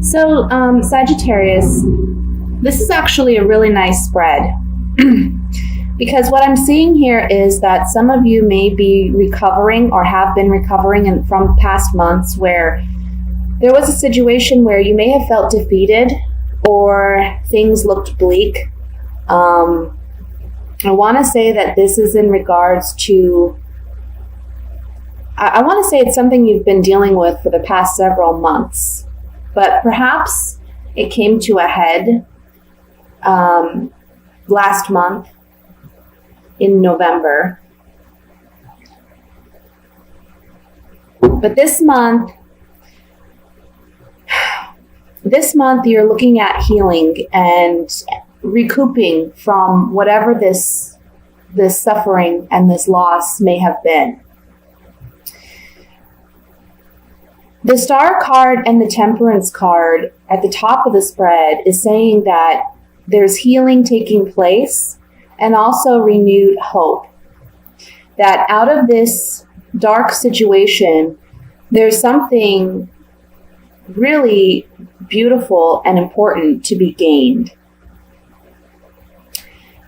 So, Sagittarius, this is actually a really nice spread because what I'm seeing here is that some of you may be recovering or have been recovering from past months where there was a situation where you may have felt defeated or things looked bleak. I want to say that this is in regards to, I want to say it's something you've been dealing with for the past several months, but perhaps it came to a head last month in November. But this month you're looking at healing and recouping from whatever this suffering and this loss may have been. The Star card and the Temperance card at the top of the spread is saying that there's healing taking place and also renewed hope. That out of this dark situation, there's something really beautiful and important to be gained.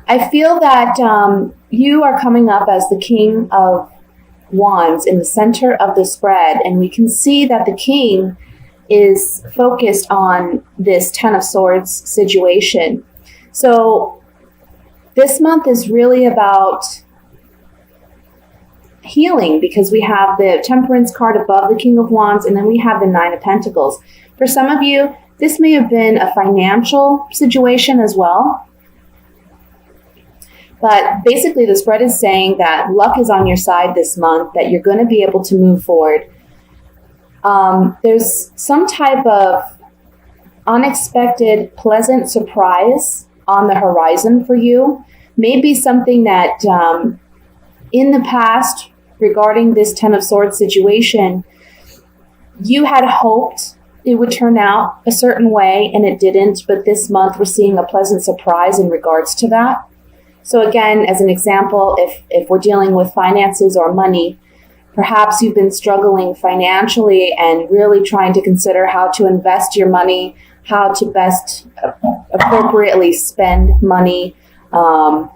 I feel that you are coming up as the King of Wands in the center of the spread, and we can see that the King is focused on this Ten of Swords situation. So this month is really about healing because we have the Temperance card above the King of Wands, and then we have the Nine of Pentacles. For some of you, this may have been a financial situation as well. But basically, the spread is saying that luck is on your side this month, that you're going to be able to move forward. There's some type of unexpected, pleasant surprise on the horizon for you. Maybe something that in the past, regarding this Ten of Swords situation, you had hoped it would turn out a certain way and it didn't. But this month, we're seeing a pleasant surprise in regards to that. So again, as an example, if we're dealing with finances or money, perhaps you've been struggling financially and really trying to consider how to invest your money, how to best appropriately spend money. And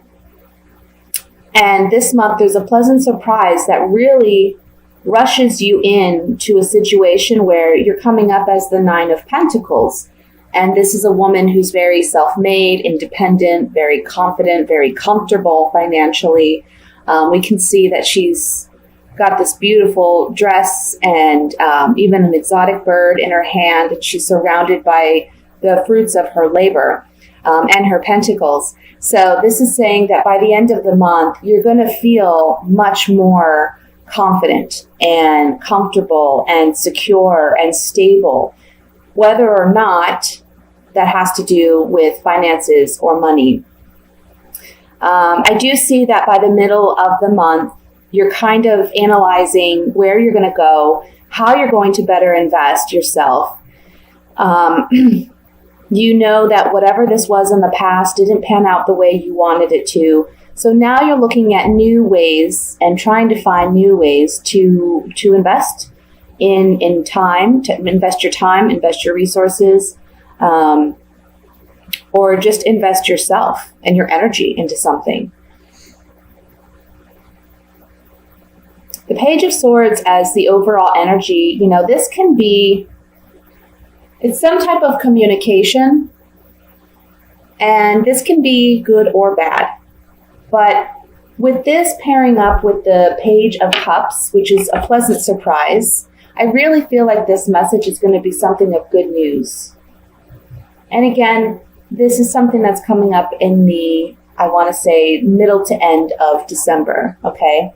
this month, there's a pleasant surprise that really rushes you into a situation where you're coming up as the Nine of Pentacles. And this is a woman who's very self-made, independent, very confident, very comfortable financially. We can see that she's got this beautiful dress and even an exotic bird in her hand. She's surrounded by the fruits of her labor and her pentacles. So this is saying that by the end of the month, you're going to feel much more confident and comfortable and secure and stable, whether or not that has to do with finances or money. I do see that by the middle of the month, you're kind of analyzing where you're going to go, how you're going to better invest yourself. You know that whatever this was in the past didn't pan out the way you wanted it to. So now you're looking at new ways and trying to find new ways to invest in time, to invest your time, invest your resources, or just invest yourself and your energy into something. The Page of Swords as the overall energy, this can be, it's some type of communication, and this can be good or bad. But with this pairing up with the Page of Cups, which is a pleasant surprise, I really feel like this message is going to be something of good news. And again, this is something that's coming up in the, I want to say, middle to end of December, okay?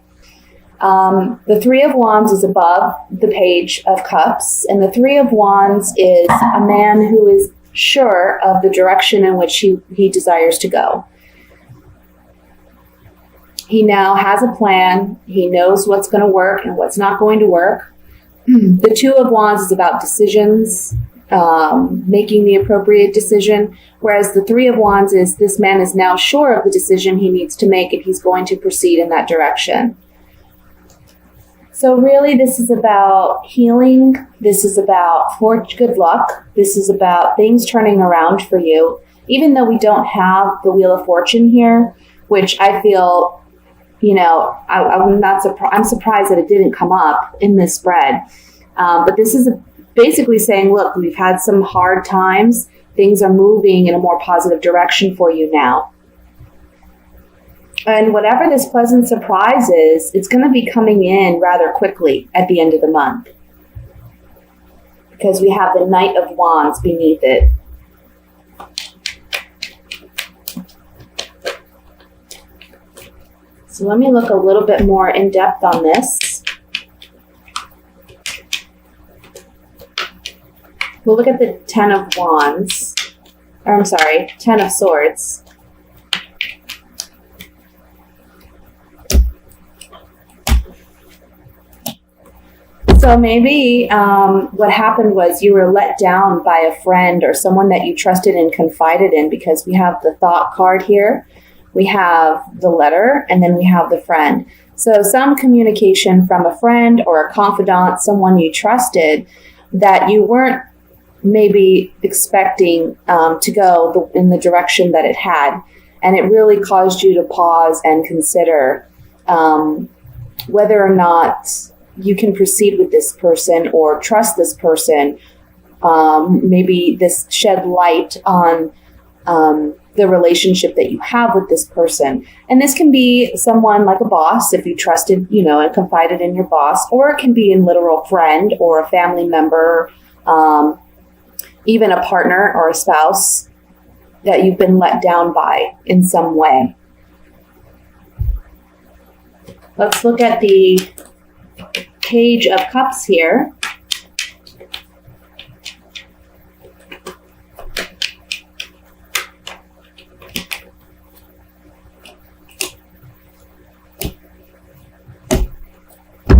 The Three of Wands is above the Page of Cups, and the Three of Wands is a man who is sure of the direction in which he desires to go. He now has a plan. He knows what's going to work and what's not going to work. The Two of Wands is about decisions, making the appropriate decision, whereas the Three of Wands is this man is now sure of the decision he needs to make and he's going to proceed in that direction. So really, this is about healing. This is about good luck. This is about things turning around for you. Even though we don't have the Wheel of Fortune here, which I feel, I'm surprised that it didn't come up in this spread. But this is basically saying, look, we've had some hard times. Things are moving in a more positive direction for you now. And whatever this pleasant surprise is, it's going to be coming in rather quickly at the end of the month. Because we have the Knight of Wands beneath it. So let me look a little bit more in depth on this. We'll look at the Ten of Wands. Or I'm sorry, Ten of Swords. So maybe what happened was you were let down by a friend or someone that you trusted and confided in, because we have the Thought card here, we have the letter, and then we have the friend. So some communication from a friend or a confidant, someone you trusted, that you weren't maybe expecting to go in the direction that it had. And it really caused you to pause and consider whether or not you can proceed with this person or trust this person. Maybe this shed light on the relationship that you have with this person. And this can be someone like a boss, if you trusted, and confided in your boss, or it can be a literal friend or a family member, even a partner or a spouse that you've been let down by in some way. Let's look at the Page of Cups here.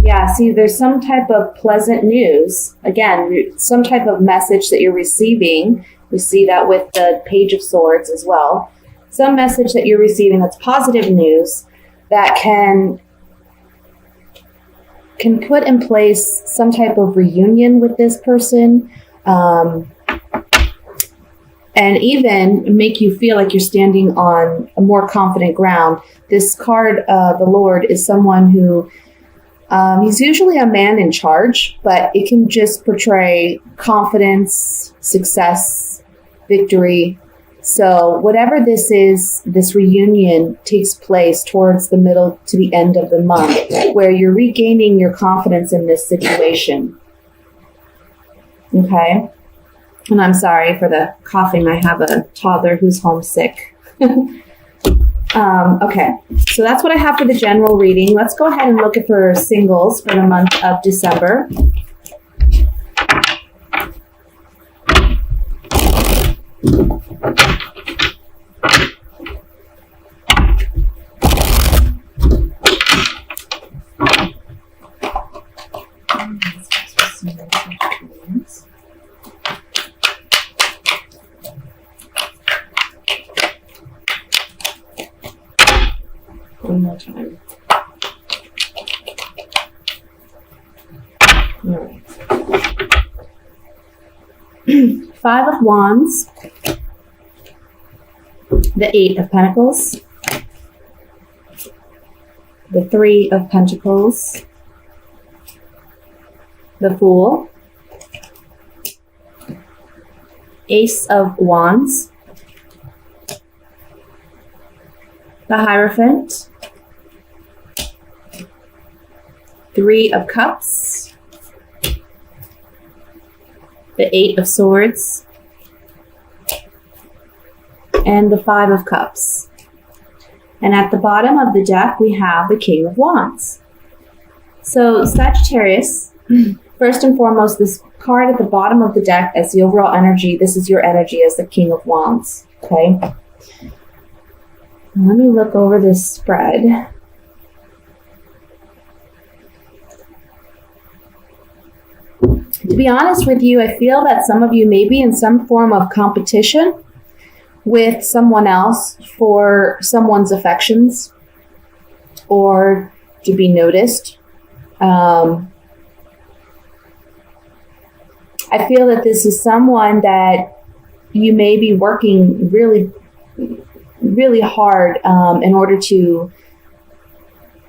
Yeah, see, there's some type of pleasant news. Again, some type of message that you're receiving. We see that with the Page of Swords as well. Some message that you're receiving that's positive news that can put in place some type of reunion with this person, and even make you feel like you're standing on a more confident ground. This card, the Lord, is someone who, he's usually a man in charge, but it can just portray confidence, success, victory. So whatever this is, this reunion takes place towards the middle to the end of the month, where you're regaining your confidence in this situation. Okay? And I'm sorry for the coughing. I have a toddler who's homesick. Okay, so that's what I have for the general reading. Let's go ahead and look at for singles for the month of December. One more time. All right. Five of Wands, the Eight of Pentacles, the Three of Pentacles, the Fool, Ace of Wands, the Hierophant, Three of Cups, the Eight of Swords, and the Five of Cups. And at the bottom of the deck, we have the King of Wands. So Sagittarius, first and foremost, this card at the bottom of the deck as the overall energy, this is your energy as the King of Wands, okay? Let me look over this spread. To be honest with you, I feel that some of you may be in some form of competition with someone else for someone's affections or to be noticed. I feel that this is someone that you may be working really, really hard in order to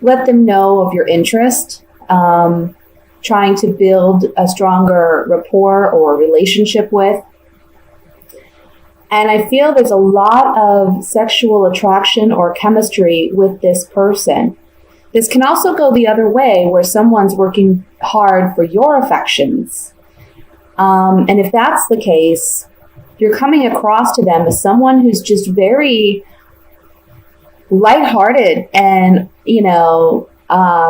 let them know of your interest, trying to build a stronger rapport or relationship with. And I feel there's a lot of sexual attraction or chemistry with this person. This can also go the other way, where someone's working hard for your affections. And if that's the case, you're coming across to them as someone who's just very lighthearted and,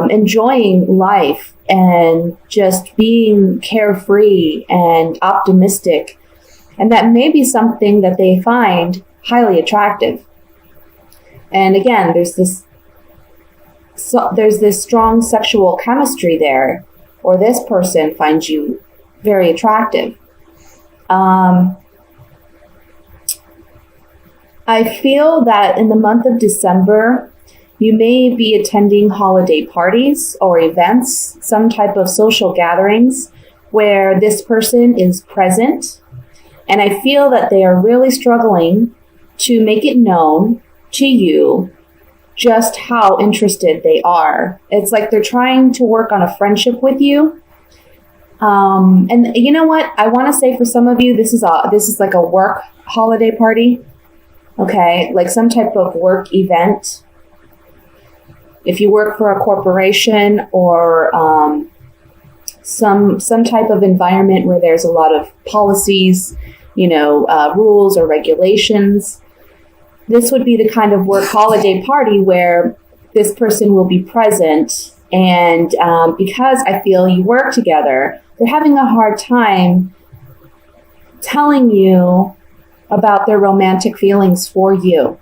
enjoying life and just being carefree and optimistic. And that may be something that they find highly attractive. And again, there's this strong sexual chemistry there, or this person finds you very attractive. I feel that in the month of December, you may be attending holiday parties or events, some type of social gatherings where this person is present. And I feel that they are really struggling to make it known to you just how interested they are. It's like they're trying to work on a friendship with you. And you know what? I want to say for some of you, this is like a work holiday party. Okay, like some type of work event. If you work for a corporation or some type of environment where there's a lot of policies, rules or regulations, this would be the kind of work holiday party where this person will be present. And because I feel you work together, they're having a hard time telling you about their romantic feelings for you.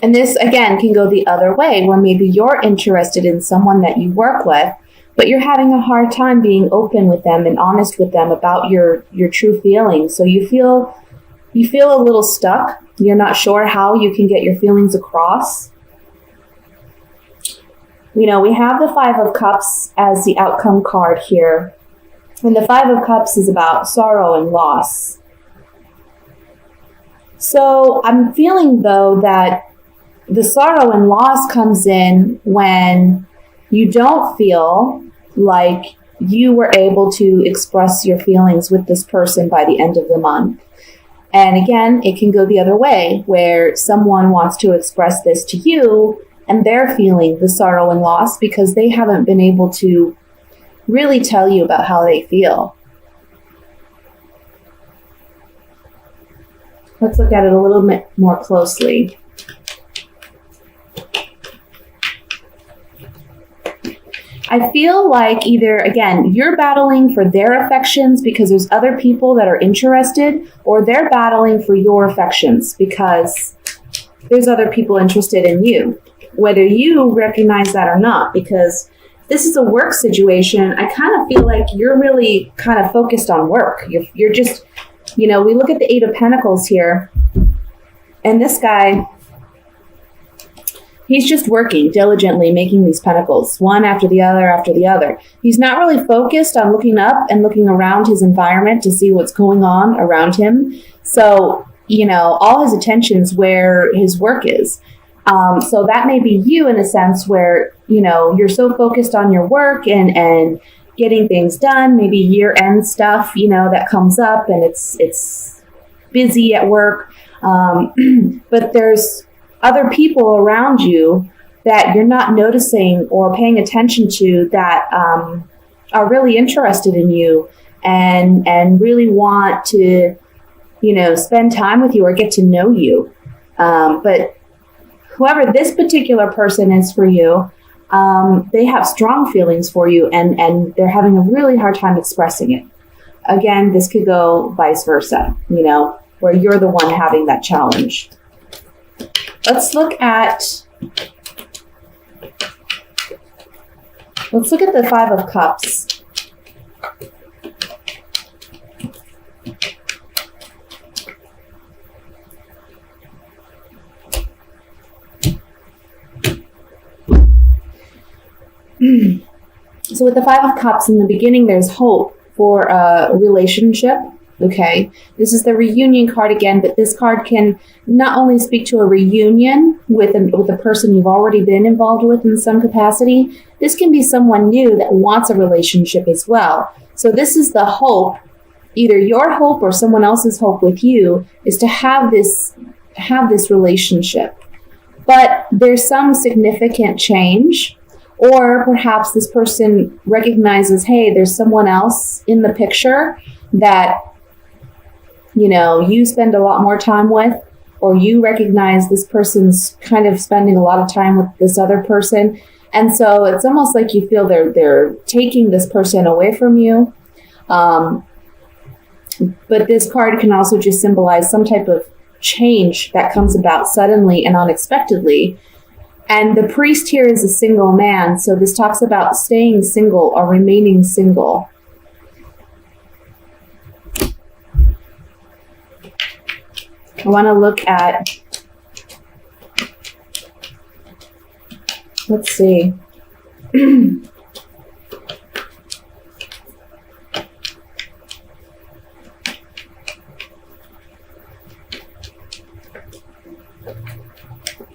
And this, again, can go the other way, where maybe you're interested in someone that you work with, but you're having a hard time being open with them and honest with them about your true feelings. So you feel a little stuck. You're not sure how you can get your feelings across. We have the Five of Cups as the outcome card here. And the Five of Cups is about sorrow and loss. So I'm feeling, though, that the sorrow and loss comes in when you don't feel like you were able to express your feelings with this person by the end of the month. And again, it can go the other way, where someone wants to express this to you and they're feeling the sorrow and loss because they haven't been able to really tell you about how they feel. Let's look at it a little bit more closely. I feel like either, again, you're battling for their affections because there's other people that are interested, or they're battling for your affections because there's other people interested in you, whether you recognize that or not. Because this is a work situation, I kind of feel like you're really kind of focused on work. You're just, we look at the Eight of Pentacles here, and this guy, he's just working diligently, making these pentacles, one after the other after the other. He's not really focused on looking up and looking around his environment to see what's going on around him. So, all his attention's where his work is. So that may be you in a sense where, you're so focused on your work and getting things done, maybe year-end stuff, that comes up and it's busy at work. But there's other people around you that you're not noticing or paying attention to that are really interested in you and really want to, spend time with you or get to know you. But whoever this particular person is for you, they have strong feelings for you and they're having a really hard time expressing it. Again, this could go vice versa, where you're the one having that challenge. Let's look at the Five of Cups. So with the Five of Cups in the beginning, there's hope for a relationship. Okay, this is the reunion card again, but this card can not only speak to a reunion with a person you've already been involved with in some capacity. This can be someone new that wants a relationship as well. So this is the hope, either your hope or someone else's hope with you, is to have this relationship. But there's some significant change, or perhaps this person recognizes, hey, there's someone else in the picture that, you know, you spend a lot more time with, or you recognize this person's kind of spending a lot of time with this other person. And so it's almost like you feel they're taking this person away from you. But this card can also just symbolize some type of change that comes about suddenly and unexpectedly. And the priest here is a single man. So this talks about staying single or remaining single. I want to look at, let's see.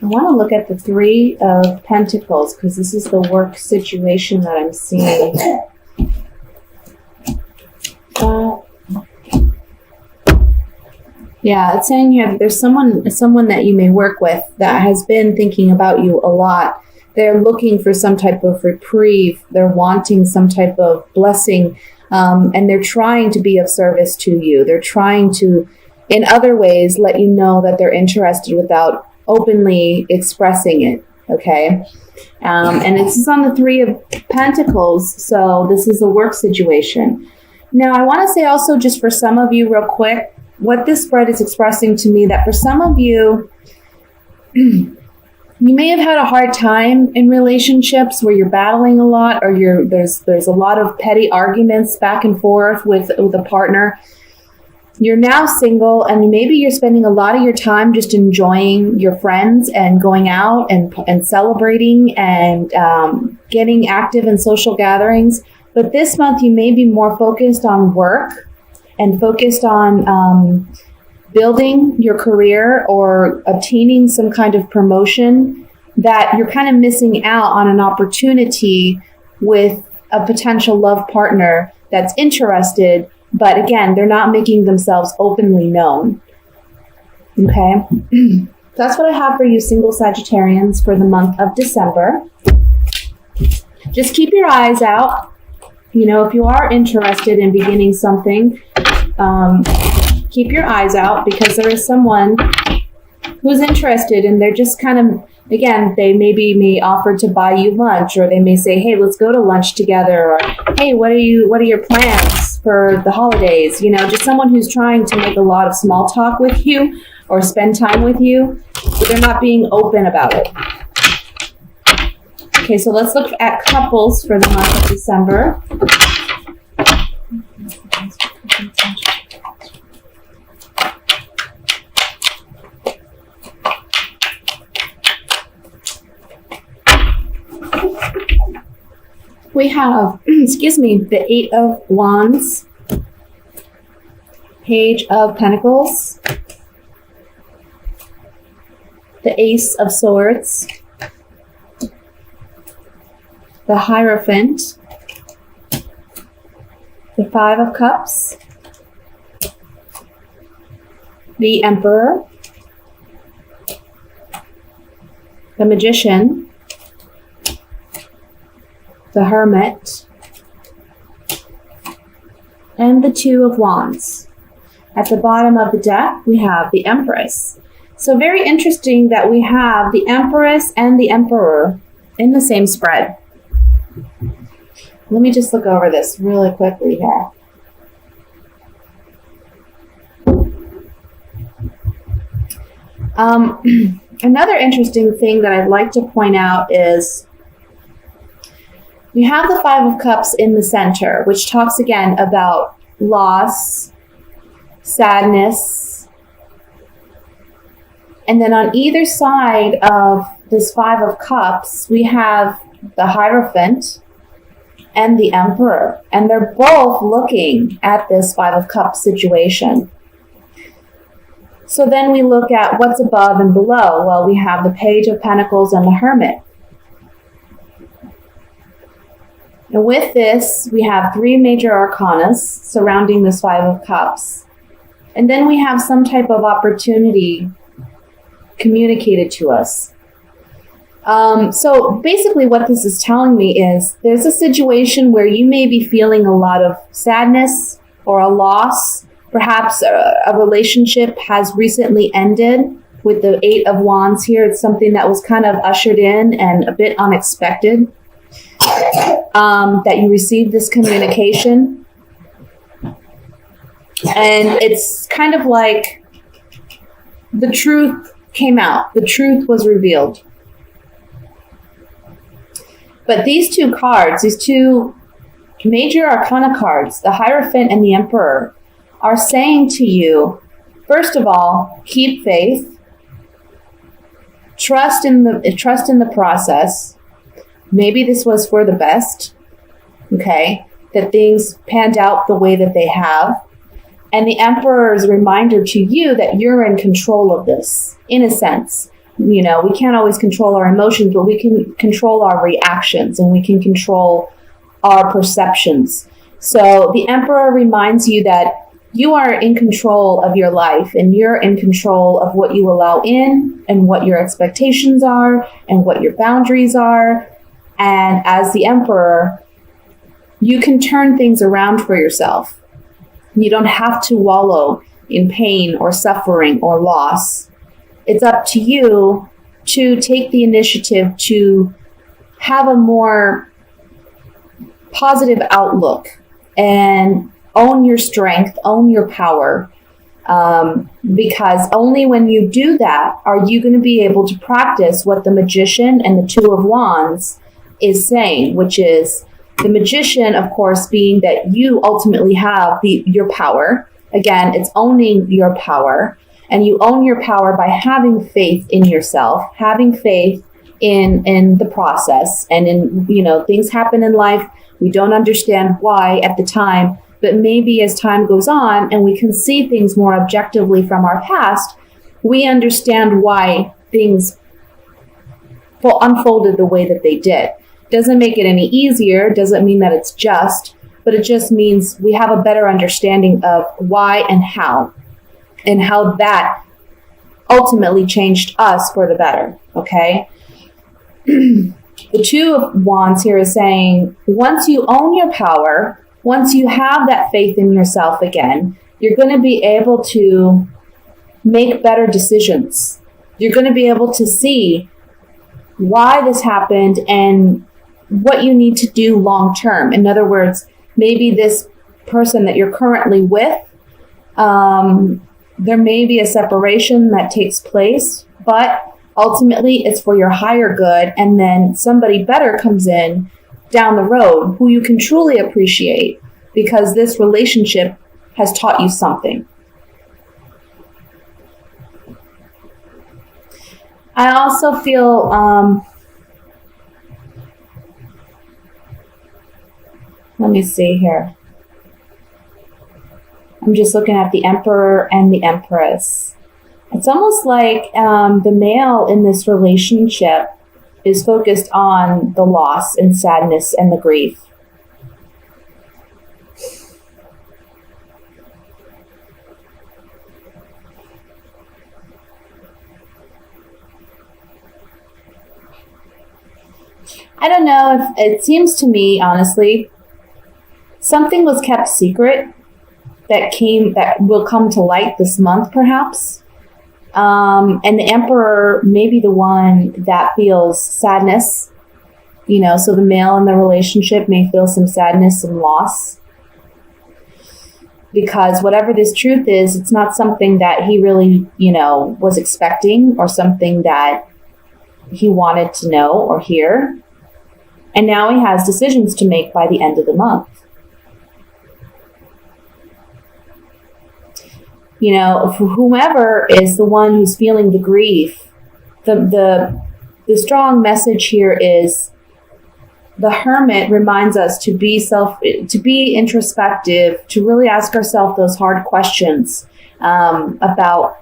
I want to look at the Three of Pentacles because this is the work situation that I'm seeing. Yeah, it's saying here that there's someone that you may work with that has been thinking about you a lot. They're looking for some type of reprieve. They're wanting some type of blessing, and they're trying to be of service to you. They're trying to, in other ways, let you know that they're interested without openly expressing it. Okay, and it's on the Three of Pentacles, so this is a work situation. Now, I want to say also, just for some of you, real quick, what this spread is expressing to me, that for some of you, you may have had a hard time in relationships where you're battling a lot, or there's a lot of petty arguments back and forth with a partner. You're now single, and maybe you're spending a lot of your time just enjoying your friends and going out and celebrating and getting active in social gatherings. But this month, you may be more focused on work and focused on building your career or obtaining some kind of promotion, that you're kind of missing out on an opportunity with a potential love partner that's interested, but again, they're not making themselves openly known. Okay? That's what I have for you, single Sagittarians, for the month of December. Just keep your eyes out. You know, if you are interested in beginning something, keep your eyes out, because there is someone who's interested, and they're just kind of, again, they may offer to buy you lunch, or they may say, hey, let's go to lunch together, or hey, what are your plans for the holidays? You know, just someone who's trying to make a lot of small talk with you or spend time with you, but they're not being open about it. Okay, so let's look at couples for the month of December. We have, the Eight of Wands, Page of Pentacles, the Ace of Swords, the Hierophant, the Five of Cups, the Emperor, the Magician, the Hermit, and the Two of Wands. At the bottom of the deck, we have the Empress. So very interesting that we have the Empress and the Emperor in the same spread. Let me just look over this really quickly here. Another interesting thing that I'd like to point out is we have the Five of Cups in the center, which talks again about loss, sadness. And then on either side of this Five of Cups, we have the Hierophant and the Emperor, and they're both looking at this Five of Cups situation. So then we look at what's above and below. Well, we have the Page of Pentacles and the Hermit. And with this, we have 3 major arcanas surrounding this Five of Cups. And then we have some type of opportunity communicated to us. So basically what this is telling me is there's a situation where you may be feeling a lot of sadness or a loss. Perhaps a relationship has recently ended with the 8 of Wands here. It's something that was kind of ushered in and a bit unexpected, that you received this communication. And it's kind of like the truth came out. The truth was revealed. But these 2 cards, these 2 major arcana cards, the Hierophant and the Emperor, are saying to you, first of all, keep faith, trust in the process. Maybe this was for the best, okay, that things panned out the way that they have. And the Emperor is a reminder to you that you're in control of this, in a sense. You know, we can't always control our emotions, but we can control our reactions and we can control our perceptions. So the Emperor reminds you that you are in control of your life and you're in control of what you allow in and what your expectations are and what your boundaries are. And as the Emperor, you can turn things around for yourself. You don't have to wallow in pain or suffering or loss. It's up to you to take the initiative to have a more positive outlook and own your strength, own your power, because only when you do that are you going to be able to practice what the Magician and the 2 of Wands is saying, which is the Magician, of course, being that you ultimately have your power. Again, it's owning your power, and you own your power by having faith in yourself, having faith in the process, and in, you know, things happen in life. We don't understand why at the time, but maybe as time goes on and we can see things more objectively from our past, we understand why things unfolded the way that they did. Doesn't make it any easier, doesn't mean that it's just, but it just means we have a better understanding of why and how that ultimately changed us for the better, okay? The 2 of Wands here is saying, once you own your power, once you have that faith in yourself again, you're going to be able to make better decisions. You're going to be able to see why this happened and what you need to do long term. In other words, maybe this person that you're currently with, there may be a separation that takes place, but ultimately it's for your higher good, and then somebody better comes in down the road who you can truly appreciate because this relationship has taught you something. I also feel let me see here. I'm just looking at the Emperor and the Empress. It's almost like the male in this relationship is focused on the loss and sadness and the grief. I don't know if it seems to me, honestly, something was kept secret that will come to light this month, perhaps. And the Emperor may be the one that feels sadness, you know, so the male in the relationship may feel some sadness and loss. Because whatever this truth is, it's not something that he really, you know, was expecting or something that he wanted to know or hear. And now he has decisions to make by the end of the month. You know, for whomever is the one who's feeling the grief, the strong message here is the Hermit reminds us to be introspective, to really ask ourselves those hard questions about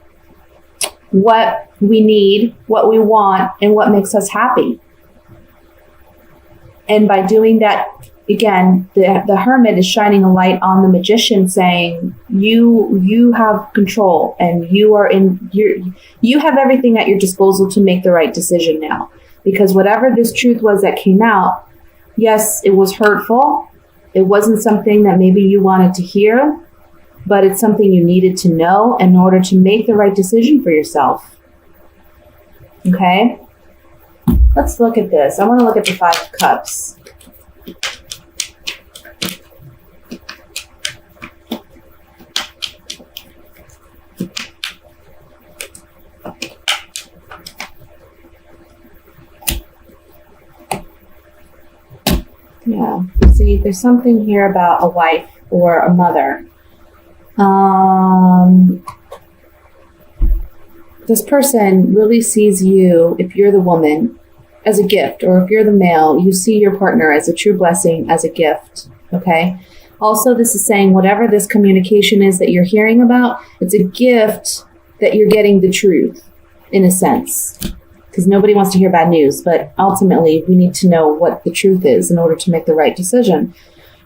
what we need, what we want, and what makes us happy. And by doing that, again, the Hermit is shining a light on the Magician, saying you have control, and you have everything at your disposal to make the right decision now. Because whatever this truth was that came out, yes, it was hurtful. It wasn't something that maybe you wanted to hear, but it's something you needed to know in order to make the right decision for yourself. Okay? Let's look at this. I want to look at the Five of Cups. Yeah. See, there's something here about a wife or a mother. This person really sees you, if you're the woman, as a gift, or if you're the male, you see your partner as a true blessing, as a gift. Okay? Also, this is saying whatever this communication is that you're hearing about, it's a gift that you're getting the truth, in a sense. Because nobody wants to hear bad news, but ultimately we need to know what the truth is in order to make the right decision.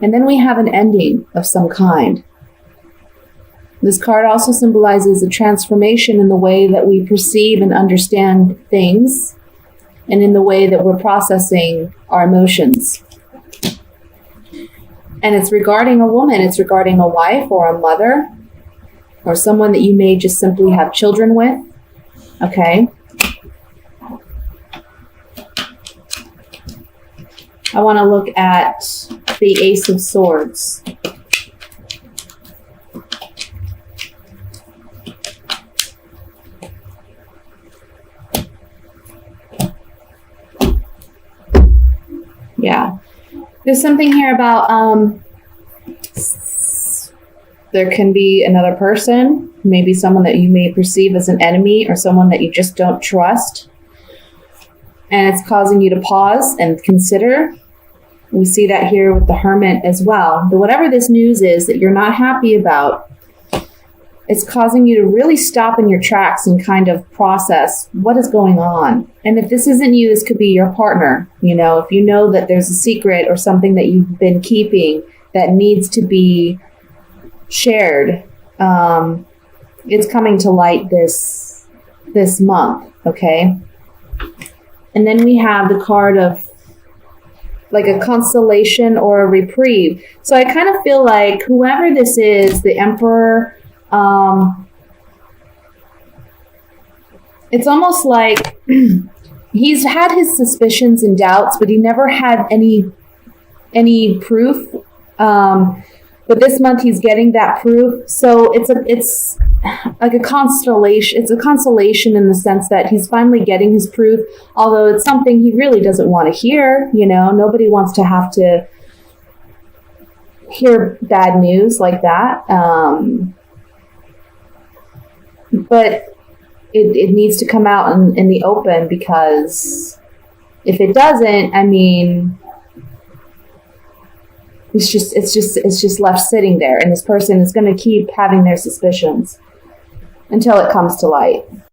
And then we have an ending of some kind. This card also symbolizes a transformation in the way that we perceive and understand things, and in the way that we're processing our emotions. And it's regarding a woman, it's regarding a wife or a mother, or someone that you may just simply have children with. Okay? I want to look at the Ace of Swords. Yeah. There's something here about there can be another person, maybe someone that you may perceive as an enemy, or someone that you just don't trust. And it's causing you to pause and consider. We see that here with the Hermit as well. But whatever this news is that you're not happy about, it's causing you to really stop in your tracks and kind of process what is going on. And if this isn't you, this could be your partner. You know, if you know that there's a secret or something that you've been keeping that needs to be shared, it's coming to light this month, okay? And then we have the card of like a consolation or a reprieve. So I kind of feel like whoever this is, the Emperor, it's almost like he's had his suspicions and doubts, but he never had any proof. But this month he's getting that proof. So it's like a constellation. It's a consolation in the sense that he's finally getting his proof, although it's something he really doesn't want to hear. You know, nobody wants to have to hear bad news like that. But it needs to come out in the open, because if it doesn't, I mean, it's just left sitting there, and this person is going to keep having their suspicions until it comes to light.